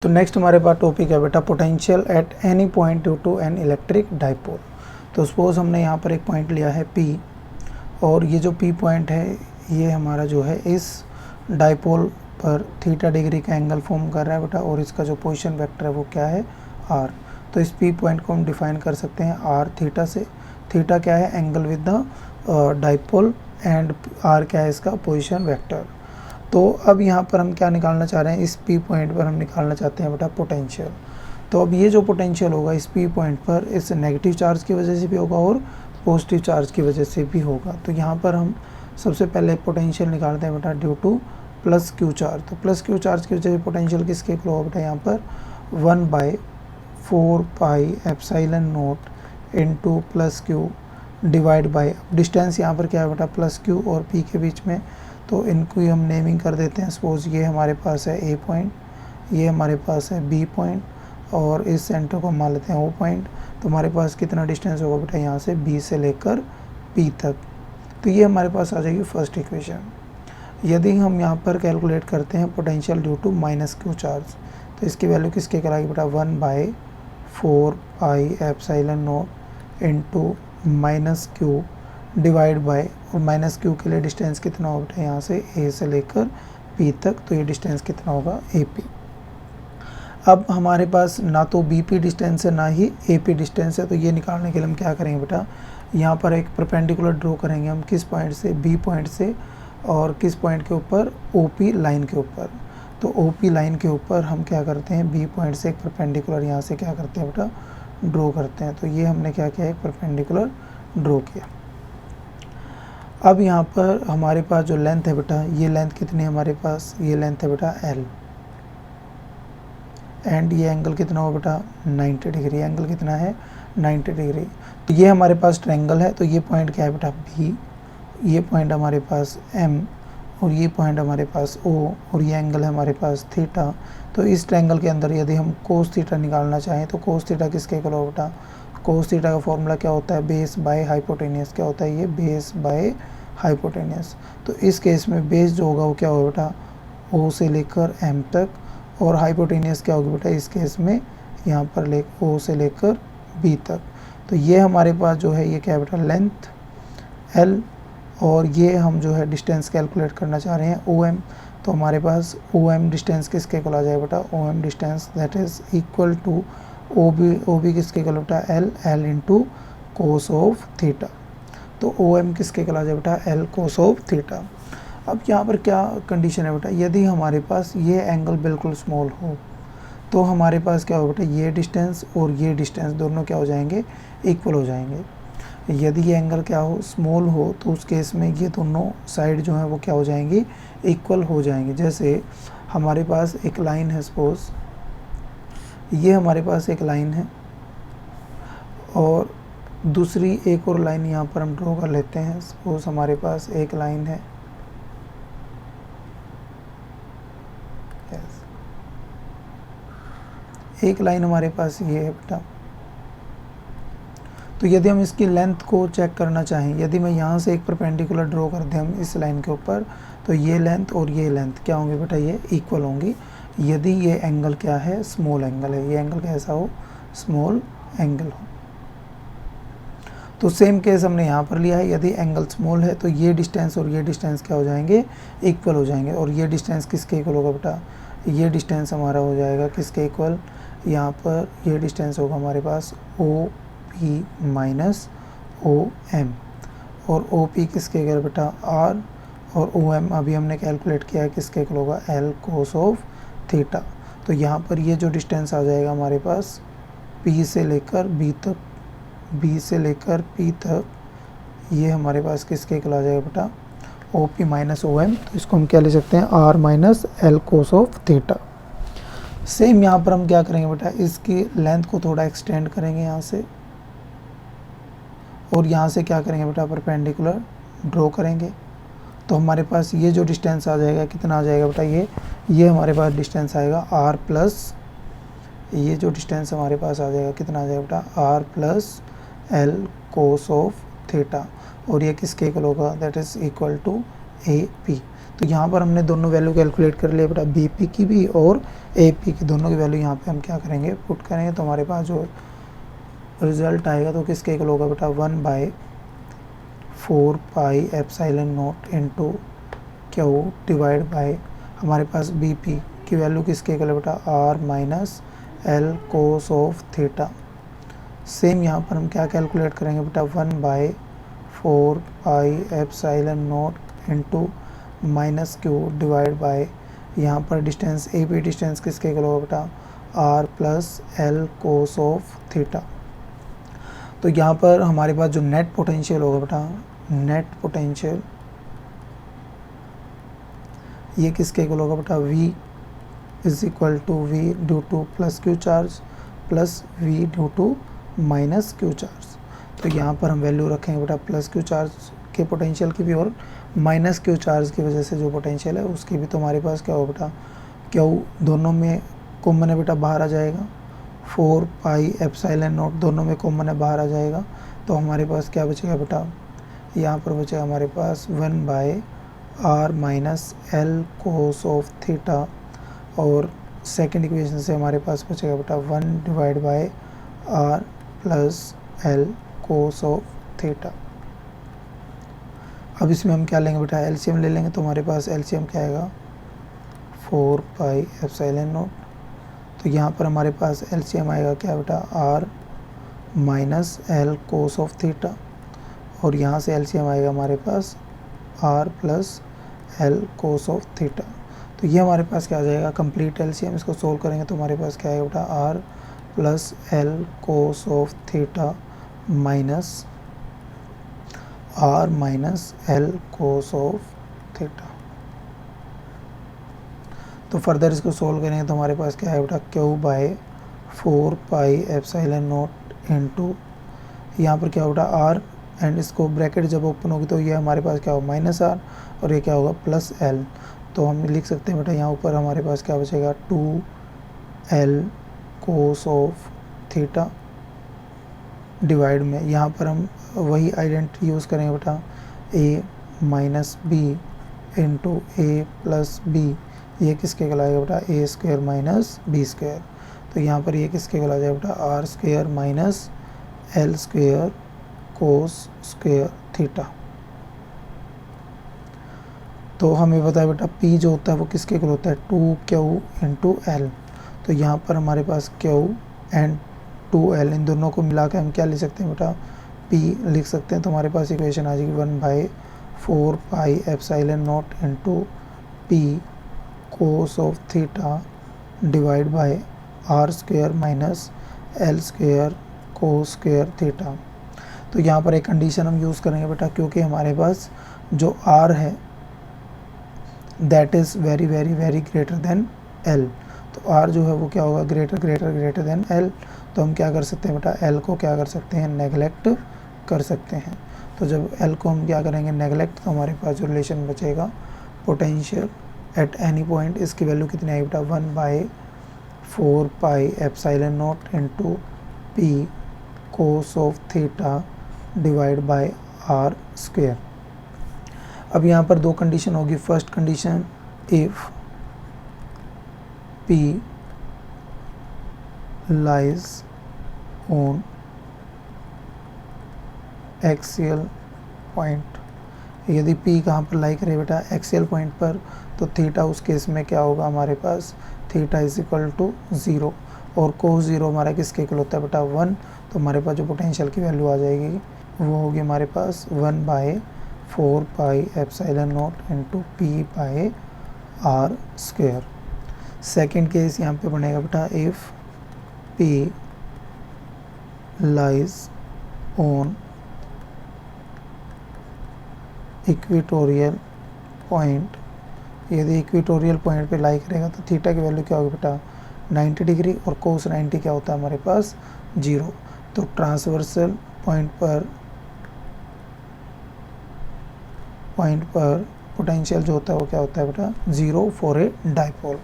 तो नेक्स्ट हमारे पास टॉपिक है बेटा potential at any point due to an electric dipole. तो सपोज हमने यहाँ पर एक पॉइंट लिया है P, और ये जो P पॉइंट है ये हमारा जो है इस डाइपोल पर थीटा डिग्री का एंगल फॉर्म कर रहा है बेटा, और इसका जो पोजीशन वेक्टर है वो क्या है R। तो इस P पॉइंट को हम डिफाइन कर सकते हैं R थीटा से। थीटा क्या है, angle with the dipole, and R क्या है, इसका पोजीशन वेक्टर। तो अब यहाँ पर हम क्या निकालना चाह रहे हैं, इस P पॉइंट पर हम निकालना चाहते हैं बेटा पोटेंशियल। तो अब ये जो पोटेंशियल होगा इस P पॉइंट पर, इस नेगेटिव चार्ज की वजह से भी होगा और पॉजिटिव चार्ज की वजह से भी होगा। तो यहाँ पर हम सबसे पहले पोटेंशियल निकालते हैं बेटा due to plus Q charge. तो प्लस Q चार्ज की वजह से पोटेंशियल किसके इक्वल होगा बेटा, यहाँ पर 1/4 pi epsilon naught into plus Q divide by, distance यहाँ पर क्या है बेटा प्लस Q और P के बीच में, तो इनको हम नेमिंग कर देते हैं। सपोज ये हमारे पास है A पॉइंट, ये हमारे पास है B पॉइंट, और इस सेंटर को हम मान लेते हैं O पॉइंट। तो हमारे पास कितना डिस्टेंस होगा बेटा यहाँ से B से लेकर P तक। तो ये हमारे पास आ जाएगी फर्स्ट इक्वेशन। यदि हम यहाँ पर कैलकुलेट करते हैं potential due to minus Q charge, तो इसकी वैल्यू किसके कराएगी बेटा 1/4 pi epsilon naught into minus Q divide by, और माइनस Q के लिए डिस्टेंस कितना होगा बेटा यहाँ से A से लेकर P तक, तो ये डिस्टेंस कितना होगा AP। अब हमारे पास ना तो BP डिस्टेंस है ना ही AP डिस्टेंस है, तो ये निकालने के लिए हम क्या करेंगे बेटा, यहाँ पर एक परपेंडिकुलर ड्रॉ करेंगे हम, किस पॉइंट से, B पॉइंट से, और किस पॉइंट के ऊपर, OP लाइन के ऊपर। तो OP लाइन के ऊपर हम क्या करते हैं, B पॉइंट से एक परपेंडिकुलर यहाँ से क्या करते हैं बेटा ड्रॉ करते हैं। तो ये हमने क्या किया, एक परपेंडिकुलर ड्रॉ किया। अब यहाँ पर हमारे पास जो लेंथ है बेटा, ये लेंथ कितनी है हमारे पास, ये लेंथ है बेटा L, एंड ये एंगल कितना हो बेटा 90 डिग्री, एंगल कितना है 90 डिग्री। तो ये हमारे पास ट्रायंगल है, तो ये पॉइंट क्या है बेटा B, ये पॉइंट हमारे पास M, और ये पॉइंट हमारे पास O, और ये एंगल है हमारे पास थीटा। तो इस ट्रायंगल के अंदर यदि हम कोस थीटा निकालना चाहें, तो कोस थीटा किसके इक्वल हो बेटा, कोस थीटा का फॉर्मूला क्या होता है, बेस बाय हाइपोटेनियस। क्या होता है ये, बेस बाय हाइपोटेनियस। तो इस केस में बेस जो होगा वो क्या होगा बेटा O से लेकर M तक, और हाइपोटेनियस क्या होगी बेटा इस केस में यहाँ पर O से लेकर B तक। तो ये हमारे पास जो है ये क्या है बेटा लेंथ L, और ये हम जो है डिस्टेंस कैलकुलेट करना चाह रहे हैं OM। तो हमारे पास OM डिस्टेंस किसके इक्वल आ जाएगा बेटा, OM distance that is equal to OB किसके इक्वल बेटा L into cos of theta. तो OM किसके इक्वल आ जाए बेटा L कोस ऑफ थीटा। अब यहाँ पर क्या कंडीशन है बेटा, यदि हमारे पास ये एंगल बिल्कुल स्मॉल हो, तो हमारे पास क्या होगा बेटा, ये डिस्टेंस और ये डिस्टेंस दोनों क्या हो जाएंगे, इक्वल हो जाएंगे। यदि ये एंगल क्या हो, स्मॉल हो, तो उस केस में ये दोनों साइड जो है वो क्या हो जाएंगी, इक्वल हो जाएंगे। जैसे हमारे पास एक लाइन है, सपोज ये हमारे पास एक लाइन है, और दूसरी एक और लाइन यहाँ पर हम ड्रॉ कर लेते हैं। सपोज हमारे पास एक लाइन है, एक लाइन हमारे पास ये है बेटा। तो यदि हम इसकी लेंथ को चेक करना चाहें, यदि मैं यहाँ से एक परपेंडिकुलर ड्रॉ कर दें हम इस लाइन के ऊपर, तो ये लेंथ और ये लेंथ क्या होंगी बेटा, ये इक्वल होंगी। यदि ये एंगल क्या है, स्मॉल एंगल है, ये एंगल कैसा हो, स्मॉल एंगल हो। तो सेम केस हमने यहाँ पर लिया है, यदि एंगल स्मॉल है तो ये डिस्टेंस और ये डिस्टेंस क्या हो जाएंगे, इक्वल हो जाएंगे। और ये डिस्टेंस किसके इक्वल होगा बेटा, ये डिस्टेंस हमारा हो जाएगा किसके इक्वल, यहाँ पर ये डिस्टेंस होगा हमारे पास OP माइनस OM, और OP किसके इक्वल बेटा R, और OM अभी हमने कैलकुलेट किया है किसके इक्वल होगा L कोस ऑफ थीटा। तो यहाँ पर ये जो डिस्टेंस आ जाएगा हमारे पास P से लेकर B तक, B से लेकर P तक, ये हमारे पास किसके इक्वल आ जाएगा बेटा OP माइनस OM। तो इसको हम क्या ले सकते हैं, R minus L cos of theta. Same यहाँ पर हम क्या करेंगे बेटा, इसकी लेंथ को थोड़ा एक्सटेंड करेंगे यहाँ से, और यहाँ से क्या करेंगे बेटा परपेंडिकुलर ड्रॉ करेंगे। तो हमारे पास ये जो डिस्टेंस आ जाएगा कितना आ जाएगा बेटा, ये हमारे पास डिस्टेंस आएगा R प्लस, ये जो डिस्टेंस हमारे पास आ जाएगा कितना आ जाएगा बेटा R plus L cos of theta, और ये किसके इक्वल होगा, that is equal to AP। तो यहाँ पर हमने दोनों वैल्यू कैलकुलेट कर लिया बेटा, बी पी की भी और ए पी की, दोनों की वैल्यू यहाँ पे हम क्या करेंगे, पुट करेंगे। तो हमारे पास जो रिजल्ट आएगा तो किसके इक्वल होगा बेटा, 1/4πε0 इंटू क्यू डिवाइड बाय हमारे पास बी पी की वैल्यू किसके इक्वल है बेटा, R minus L cos of theta. Same यहाँ पर हम क्या कैलकुलेट करेंगे बेटा, 1/4πε0 into minus Q divide by यहाँ पर डिस्टेंस ए पी डिस्टेंस किसके इक्वल होगा बेटा, R plus L cos of theta. तो यहाँ पर हमारे पास जो नेट पोटेंशियल होगा बेटा, नेट पोटेंशियल ये किसके इक्वल होगा बेटा, V is equal to V due to plus Q charge plus V due to minus Q charge. तो यहाँ पर हम वैल्यू रखेंगे बेटा प्लस क्यू चार्ज के पोटेंशियल की भी और माइनस क्यू चार्ज की वजह से जो पोटेंशियल है उसकी भी। तो हमारे पास क्या होगा बेटा, क्यू दोनों में कॉमन है बेटा, बाहर आ जाएगा, 4πε0 दोनों में कॉमन है, बाहर आ जाएगा। तो हमारे पास क्या बचेगा बेटा, यहाँ पर बचेगा हमारे पास 1/r minus L cos of theta, और सेकेंड इक्वेशन से हमारे पास बचेगा बेटा 1/r plus L cos of theta. अब इसमें हम क्या लेंगे बेटा, एलसीएम ले लेंगे। तो हमारे पास एलसीएम क्या आएगा, 4πε0। तो यहाँ पर हमारे पास एलसीएम आएगा क्या बेटा, R minus L cos of theta, और यहाँ से एलसीएम आएगा हमारे पास R plus L cos of theta. तो ये हमारे पास क्या आ जाएगा, कंप्लीट एलसीएम। इसको सोल्व करेंगे तो हमारे पास क्या आएगा बेटा, R plus L cos of theta minus R minus L cos of theta. तो फर्दर इसको सोल्व करेंगे तो हमारे पास क्या है बेटा, क्यू बाय 4πε0 इंटू यहाँ पर क्या होगा आर, एंड इसको ब्रैकेट जब ओपन होगी तो ये हमारे पास क्या होगा, माइनस आर, और ये क्या होगा, प्लस एल। तो हम लिख सकते हैं बेटा यहाँ ऊपर हमारे पास क्या बचेगा, 2l cos of theta divide में यहाँ पर हम वही आइडेंटिटी यूज़ करेंगे बेटा, a minus B into A plus B, ये किसके कहलाएगा बेटा, A square minus B square. तो यहाँ पर ये किसके कहला जाएगा बेटा, R square minus L square cos square theta. तो हमें पता है बेटा P जो होता है वो किसके इक्वल होता है, 2Q इंटू एल। तो यहाँ पर हमारे पास Q एंड 2L इन दोनों को मिला के हम क्या लिख सकते हैं बेटा, P लिख सकते हैं। तो हमारे पास इक्वेशन आ जाएगी 1/4πε0 into P cos of theta divide by R square minus L square cos square theta. तो यहाँ पर एक कंडीशन हम यूज़ करेंगे बेटा, क्योंकि हमारे पास जो R है that is very very very greater than L। तो R जो है वो क्या होगा, ग्रेटर देन L। तो हम क्या कर सकते हैं बेटा, L को क्या कर सकते हैं, नेगलेक्ट कर सकते हैं। तो जब L को हम क्या करेंगे, नेगलेक्ट, तो हमारे पास जो रिलेशन बचेगा पोटेंशियल एट एनी पॉइंट, इसकी वैल्यू कितनी आएगी बेटा, 1/4πε0 into P cos of theta divide by R square. अब यहाँ पर दो कंडीशन होगी। First condition, if P lies on axial point, यदि P कहाँ पर लाई करे बेटा, एक्सियल पॉइंट पर, तो थीटा उस केस में क्या होगा हमारे पास, थीटा इज इक्वल टू 0, और कोस 0 हमारा किसके इक्वल होता है बेटा, 1। तो हमारे पास जो पोटेंशियल की वैल्यू आ जाएगी वो होगी हमारे पास 1/4πε0 into P by R square. Second case यहाँ पे बनेगा बेटा, if P lies on equatorial point, यदि इक्वेटोरियल पॉइंट पे लाई करेगा तो थीटा की वैल्यू क्या होगी बेटा, 90 डिग्री, और कोस 90 क्या होता है हमारे पास, 0। तो ट्रांसवर्सल पॉइंट पर पोटेंशियल जो होता है वो क्या होता है बेटा, 0 फॉर ए डाइपोल।